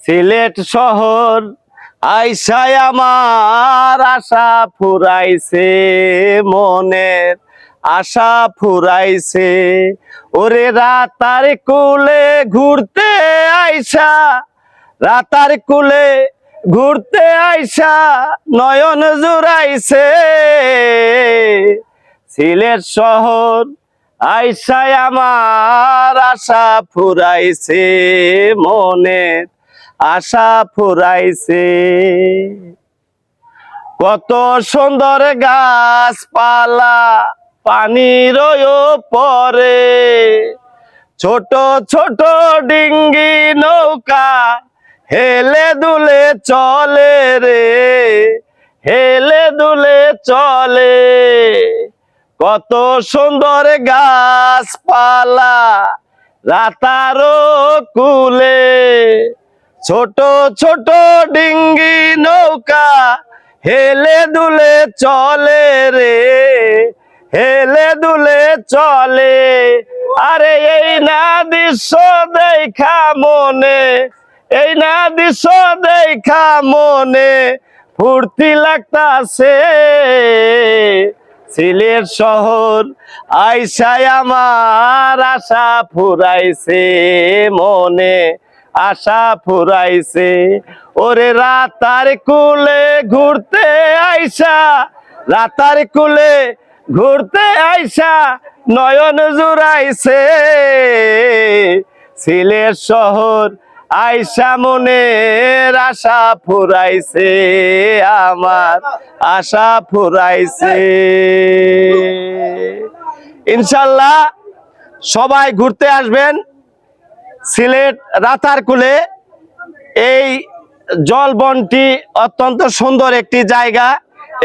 সিলেট শহর আইসায় আমার আশা ফুরাইছে, মনের আশা ফুরাইছে। ওরে রাতার কুলে ঘুরতে আইসা, রাতার কুলে ঘুরতে আইসা নয়ন জুড়াইছে। সিলেট শহর আইসায় আমার আশা ফুরাইছে, মনের আশা ফুরাইছে। কত সুন্দর গাছপালা পানির পরে, ছোট ছোট ডিঙ্গি নৌকা হেলে দুলে চলে রে, হেলে দুলে চলে। কত সুন্দর গাছপালা রাতারো কুলে, ছোট ছোট ডিঙ্গি নৌকা হেলে দুলে চলে রে, হেলে দুলে চলে। আরে এই না দৃশ্য দেখা মনে, এই না দৃশ্য দেখা মনে ফুর্তি লাগতাছে। সিলেট শহর আইসায় আমার আশা ফুরাইছে, মনে আশা ফুরাইছে। ওরে রাতার কুলে ঘুরতে আইসা, রাতার কুলে ঘুরতে আইসা নয়ন জুড়াইছে। সিলেট শহর আইসা মনের আশা ফুরাইছে, আমার আশা ফুরাইছে। ইনশাল্লাহ সবাই ঘুরতে আসবেন সিলেট রাতারকুলে। এই জলবনটি অত্যন্ত সুন্দর একটি জায়গা।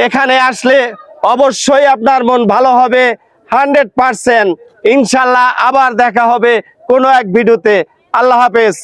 এখানে আসলে অবশ্যই আপনার মন ভালো হবে 100%। ইনশাল্লাহ আবার দেখা হবে কোনো এক ভিডিওতে। আল্লাহ হাফেজ।